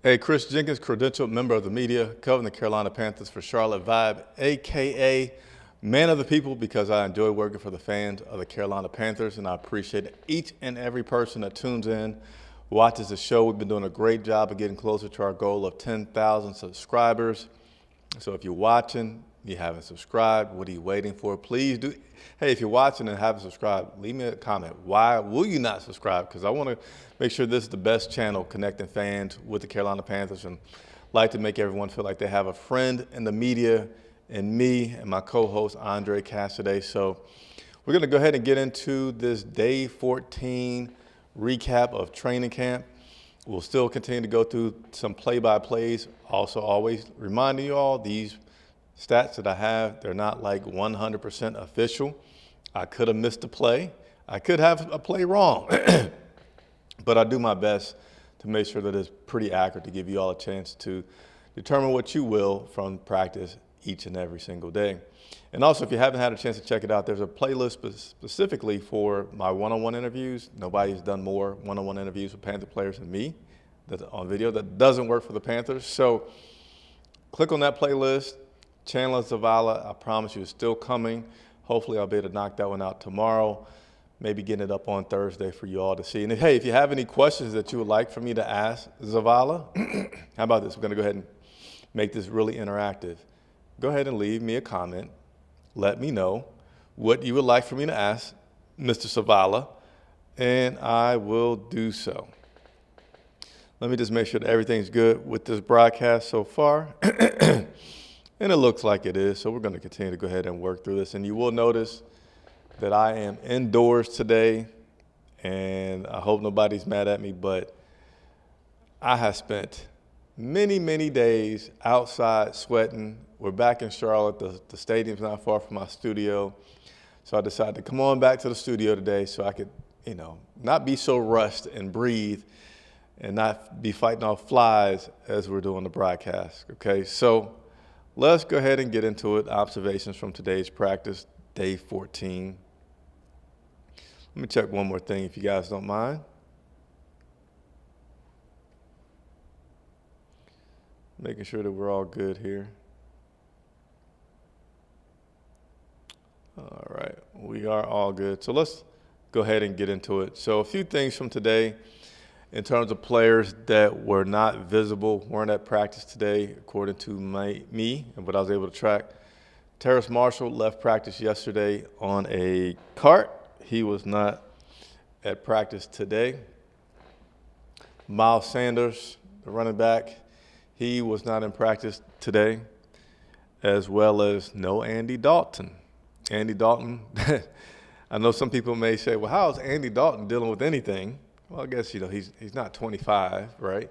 Hey, Chris Jenkins, credentialed member of the media, covering the Carolina Panthers for Charlotte Vibe, a.k.a. man of the people, because I enjoy working for the fans of the Carolina Panthers, and I appreciate each and every person that tunes in, watches the show. We've been doing a great job of getting closer to our goal of 10,000 subscribers. So if you're watching, you haven't subscribed, what are you waiting for? Please do. Hey, if you're watching and haven't subscribed, leave me a comment. Why will you not subscribe? Because I want to make sure this is the best channel connecting fans with the Carolina Panthers, and like to make everyone feel like they have a friend in the media and me and my co-host Andre Cassidy. So we're going to go ahead and get into this day 14 recap of training camp. We'll still continue to go through some play-by-plays. Also, always reminding you all, these stats that I have, they're not like 100% official. I could have missed a play. I could have a play wrong. But I do my best to make sure that it's pretty accurate to give you all a chance to determine what you will from practice each and every single day. And also, if you haven't had a chance to check it out, there's a playlist specifically for my one-on-one interviews. Nobody's done more one-on-one interviews with Panther players than me that's on video. That doesn't work for the Panthers. So click on that playlist. Chandler Zavala, I promise you, is still coming. Hopefully, I'll be able to knock that one out tomorrow. Maybe getting it up on Thursday for you all to see. And hey, if you have any questions that you would like for me to ask Zavala, how about this? We're going to go ahead and make this really interactive. Go ahead and leave me a comment. Let me know what you would like for me to ask Mr. Zavala, and I will do so. Let me just make sure that everything's good with this broadcast so far. And it looks like it is, so we're going to continue to go ahead and work through this. And you will notice that I am indoors today, and I hope nobody's mad at me, but I have spent many, many days outside sweating. We're back in Charlotte. The stadium's not far from my studio, so I decided to come on back to the studio today so I could, not be so rushed and breathe and not be fighting off flies as we're doing the broadcast, okay? So let's go ahead and get into it. Observations from today's practice, day 14. Let me check one more thing if you guys don't mind. Making sure that we're all good here. All right, we are all good. So let's go ahead and get into it. So a few things from today in terms of players that were not visible, weren't at practice today, according to me and what I was able to track. Terrace Marshall left practice yesterday on a cart. He was not at practice today. Miles Sanders, the running back, he was not in practice today, as well as no Andy Dalton. Andy Dalton, I know some people may say, well, how is Andy Dalton dealing with anything? Well, I guess, he's not 25, right?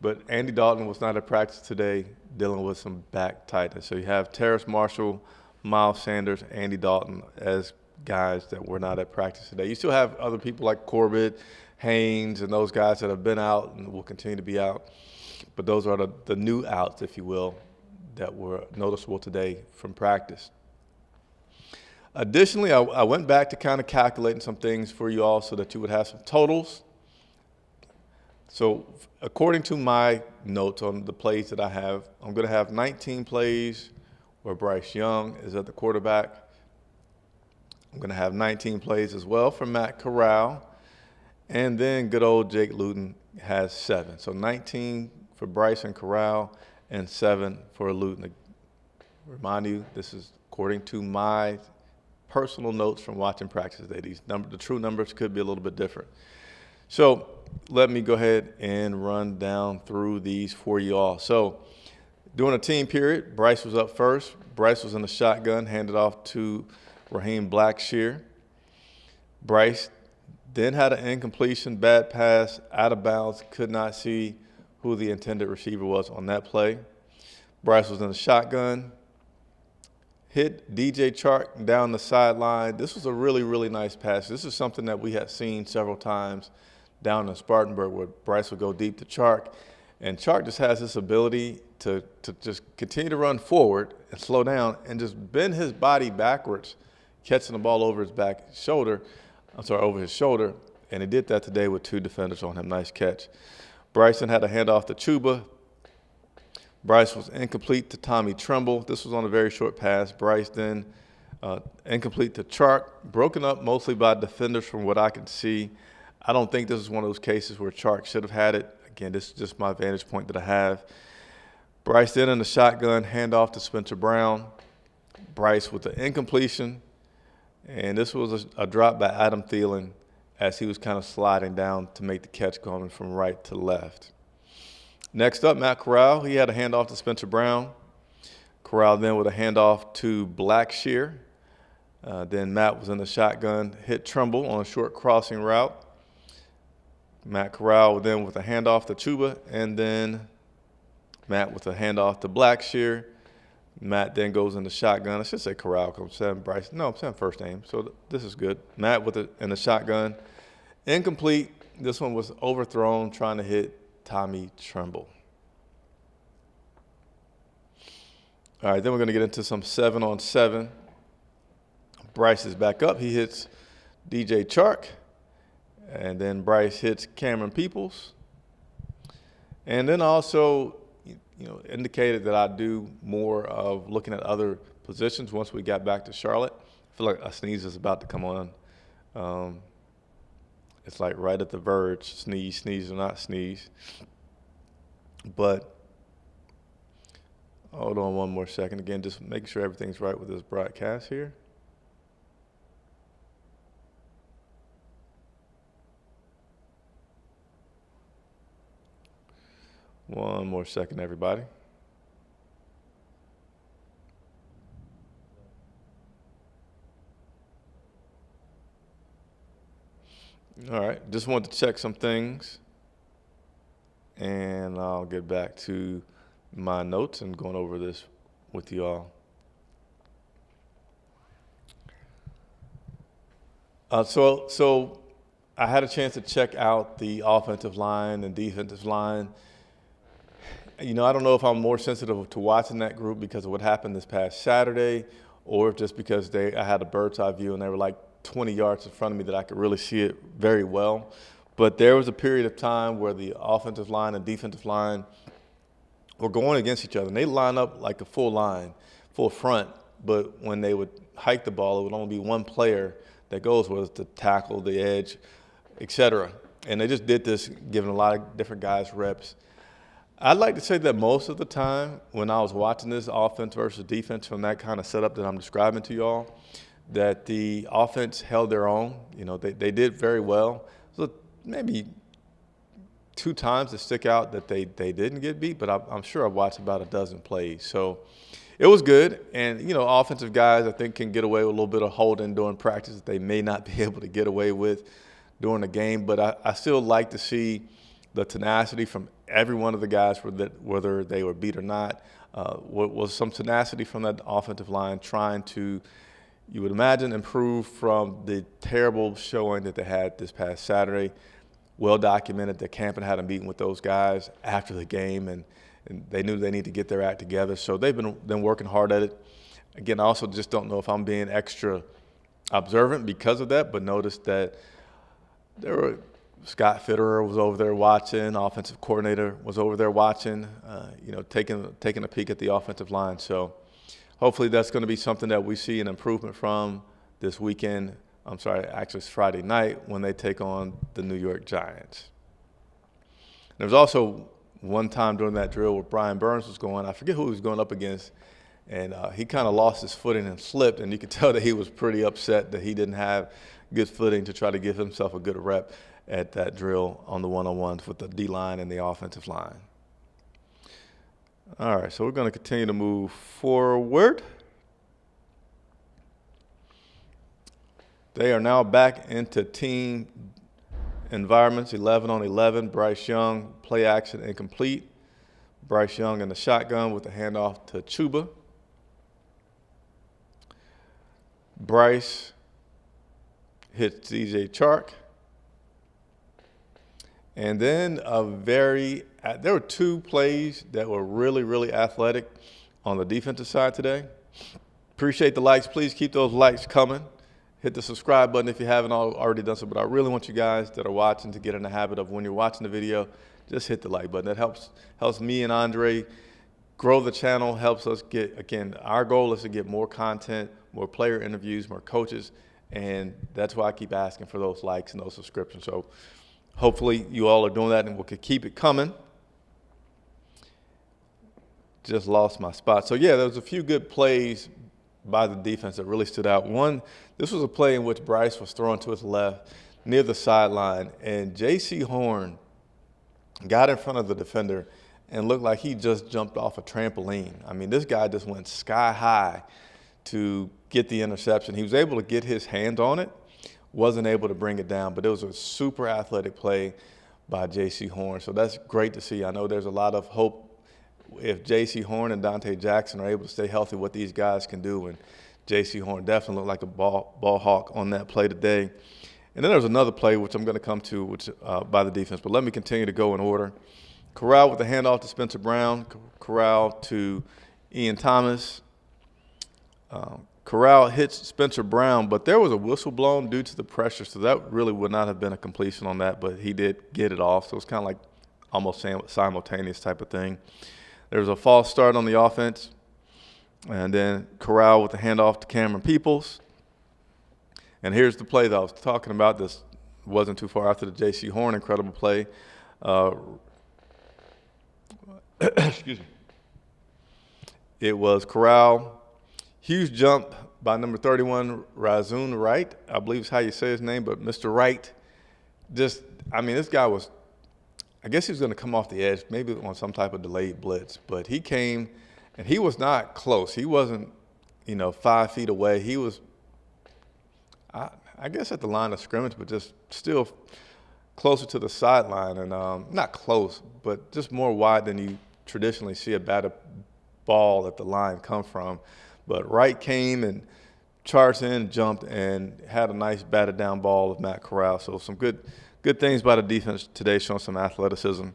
But Andy Dalton was not at practice today, dealing with some back tightness. So you have Terrace Marshall, Miles Sanders, Andy Dalton as guys that were not at practice today. You still have other people like Corbett, Haynes, and those guys that have been out and will continue to be out. But those are the new outs, if you will, that were noticeable today from practice. Additionally, I went back to kind of calculating some things for you all so that you would have some totals. So according to my notes on the plays that I have, I'm going to have 19 plays where Bryce Young is at the quarterback. I'm going to have 19 plays as well for Matt Corral. And then good old Jake Luton has 7. So 19 for Bryce and Corral and 7 for Luton. Remind you, this is according to my personal notes from watching practice today. The true numbers could be a little bit different. So let me go ahead and run down through these for you all. So during a team period, Bryce was up first. Bryce was in the shotgun, handed off to Raheem Blackshear. Bryce then had an incompletion, bad pass, out of bounds, could not see who the intended receiver was on that play. Bryce was in the shotgun, hit DJ Chark down the sideline. This was a really, really nice pass. This is something that we had seen several times down in Spartanburg where Bryce would go deep to Chark. And Chark just has this ability to just continue to run forward and slow down and just bend his body backwards, catching the ball over his over his shoulder. And he did that today with 2 defenders on him. Nice catch. Bryson had a handoff to Chuba. Bryce was incomplete to Tommy Tremble. This was on a very short pass. Bryce then incomplete to Chark, broken up mostly by defenders from what I can see. I don't think this is one of those cases where Chark should have had it. Again, this is just my vantage point that I have. Bryce then in the shotgun, handoff to Spencer Brown. Bryce with the incompletion. And this was a drop by Adam Thielen as he was kind of sliding down to make the catch going from right to left. Next up, Matt Corral. He had a handoff to Spencer Brown. Corral then with a handoff to Blackshear. Then Matt was in the shotgun, hit Trumbull on a short crossing route. Matt Corral then with a handoff to Chuba, and then Matt with a handoff to Blackshear. Matt then goes in the shotgun. I should say Corral because I'm saying Bryce. No, I'm saying first name, so this is good. Matt with it in the shotgun. Incomplete. This one was overthrown, trying to hit Tommy Tremble. All right, then we're going to get into some 7-on-7. Bryce is back up. He hits DJ Chark. And then Bryce hits Cameron Peoples. And then also, indicated that I do more of looking at other positions once we got back to Charlotte. I feel like a sneeze is about to come on. It's like right at the verge, sneeze or not sneeze. But hold on one more second. Again, just making sure everything's right with this broadcast here. One more second, everybody. All right, just wanted to check some things, and I'll get back to my notes and going over this with you all. So I had a chance to check out the offensive line and defensive line. I don't know if I'm more sensitive to watching that group because of what happened this past Saturday, or just because I had a bird's eye view and they were like 20 yards in front of me that I could really see it very well. But there was a period of time where the offensive line and defensive line were going against each other. And they line up like a full line, full front. But when they would hike the ball, it would only be one player that goes, whether it's the tackle, the edge, etc. And they just did this, giving a lot of different guys reps. I'd like to say that most of the time when I was watching this offense versus defense from that kind of setup that I'm describing to y'all, that the offense held their own. They did very well. So maybe 2 times to stick out that they didn't get beat, but I'm sure I watched about a dozen plays. So it was good. And, offensive guys I think can get away with a little bit of holding during practice that they may not be able to get away with during the game. But I still like to see the tenacity from every one of the guys, whether they were beat or not. Was some tenacity from that offensive line trying to, you would imagine, improve from the terrible showing that they had this past Saturday. Well documented that Campen had a meeting with those guys after the game, and they knew they need to get their act together. So they've been working hard at it. Again, I also just don't know if I'm being extra observant because of that, but noticed that Scott Fitterer was over there watching, offensive coordinator was over there watching, taking a peek at the offensive line. So hopefully that's going to be something that we see an improvement from this weekend. Actually it's Friday night when they take on the New York Giants. There was also one time during that drill where Brian Burns was going, I forget who he was going up against, and he kind of lost his footing and slipped, and you could tell that he was pretty upset that he didn't have good footing to try to give himself a good rep at that drill on the one-on-ones with the D-line and the offensive line. All right, so we're going to continue to move forward. They are now back into team environments, 11 on 11. Bryce Young, play action incomplete. Bryce Young in the shotgun with the handoff to Chuba. Bryce hits DJ Chark. And then there were 2 plays that were really, really athletic on the defensive side today. Appreciate the likes. Please keep those likes coming. Hit the subscribe button if you haven't already done so. But I really want you guys that are watching to get in the habit of when you're watching the video, just hit the like button. That helps me and Andre grow the channel, helps us get, again, our goal is to get more content, more player interviews, more coaches, and that's why I keep asking for those likes and those subscriptions. So hopefully you all are doing that, and we'll keep it coming. Just lost my spot. So yeah, there was a few good plays by the defense that really stood out. One, this was a play in which Bryce was throwing to his left near the sideline, and J.C. Horn got in front of the defender and looked like he just jumped off a trampoline. I mean, this guy just went sky high to get the interception. He was able to get his hands on it, wasn't able to bring it down, but it was a super athletic play by J.C. Horn. So that's great to see. I know there's a lot of hope if J.C. Horn and Dante Jackson are able to stay healthy, what these guys can do. And J.C. Horn definitely looked like a ball hawk on that play today. And then there's another play, which I'm going to come to, which by the defense. But let me continue to go in order. Corral with the handoff to Spencer Brown. Corral to Ian Thomas. Corral hits Spencer Brown, but there was a whistle blown due to the pressure, so that really would not have been a completion on that, but he did get it off. So it's kind of like almost simultaneous type of thing. There was a false start on the offense, and then Corral with the handoff to Cameron Peoples. And here's the play that I was talking about. This wasn't too far after the J.C. Horn incredible play. Excuse me. It was Corral. Huge jump by number 31, Razun Wright. I believe is how you say his name, but Mr. Wright just, I mean, this guy was, I guess he was going to come off the edge, maybe on some type of delayed blitz, but he came, and he was not close. He wasn't, 5 feet away. He was, I guess, at the line of scrimmage, but just still closer to the sideline, and not close, but just more wide than you traditionally see a batted ball at the line come from. But Wright came and charged in, jumped, and had a nice batted down ball of Matt Corral. So some good things by the defense today, showing some athleticism.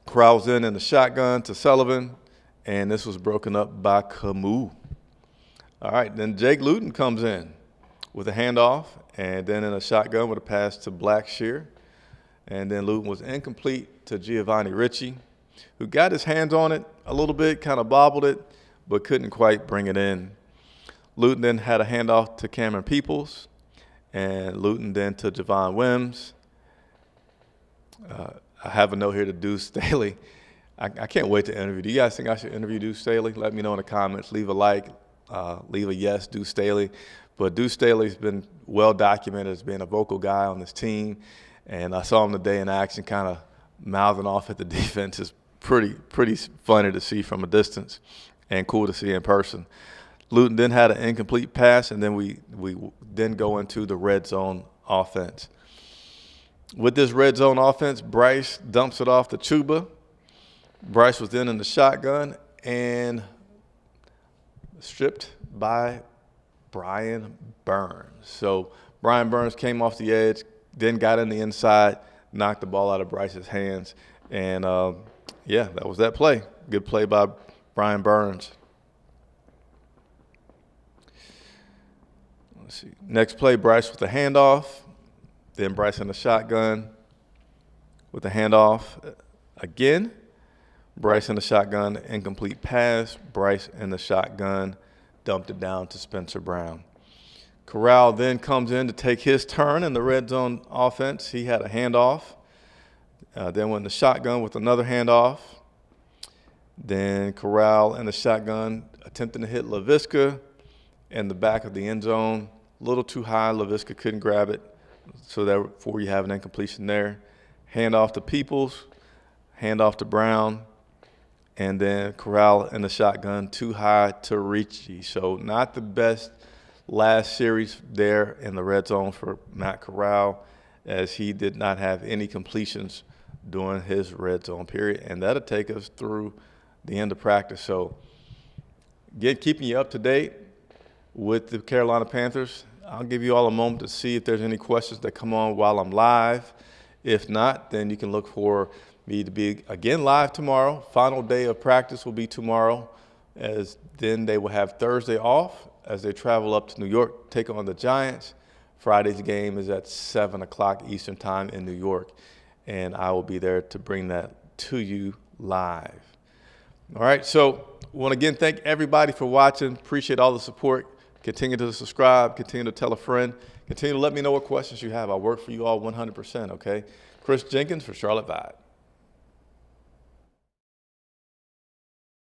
Corral was in the shotgun to Sullivan, and this was broken up by Camus. All right, then Jake Luton comes in with a handoff, and then in a shotgun with a pass to Blackshear. And then Luton was incomplete to Giovanni Ritchie, who got his hands on it a little bit, kind of bobbled it, but couldn't quite bring it in. Luton then had a handoff to Cameron Peoples, and Luton then to Javon Wims. I have a note here to Deuce Staley. I can't wait to interview. Do you guys think I should interview Deuce Staley? Let me know in the comments. Leave a like, leave a yes, Deuce Staley. But Deuce Staley's been well documented as being a vocal guy on this team, and I saw him today in action, kind of mouthing off at the defense. It's pretty funny to see from a distance, and cool to see in person. Luton then had an incomplete pass, and then we then go into the red zone offense. With this red zone offense, Bryce dumps it off to Chuba. Bryce was then in the shotgun and stripped by Brian Burns. So Brian Burns came off the edge, then got in the inside, knocked the ball out of Bryce's hands. And, yeah, that was that play. Good play by Brian Burns. Let's see. Next play, Bryce with the handoff. Then Bryce in the shotgun with the handoff again. Bryce in the shotgun, incomplete pass. Bryce in the shotgun, dumped it down to Spencer Brown. Corral then comes in to take his turn in the red zone offense. He had a handoff. Then went in the shotgun with another handoff. Then Corral in the shotgun, attempting to hit Laviska in the back of the end zone. A little too high. Laviska couldn't grab it. So therefore you have an incompletion there. Handoff to Peoples. Handoff to Brown. And then Corral in the shotgun, too high to Ricci. So not the best last series there in the red zone for Matt Corral, as he did not have any completions during his red zone period. And that'll take us through the end of practice. So again, keeping you up to date with the Carolina Panthers. I'll give you all a moment to see if there's any questions that come on while I'm live. If not, then you can look for me to be again live tomorrow. Final day of practice will be tomorrow, as then they will have Thursday off as they travel up to New York, take on the Giants. Friday's game is at 7 o'clock Eastern time in New York. and I will be there to bring that to you live. All right, so I want to again thank everybody for watching. Appreciate all the support. Continue to subscribe. Continue to tell a friend. Continue to let me know what questions you have. I work for you all 100%, okay? Chris Jenkins for Charlotte Vibe.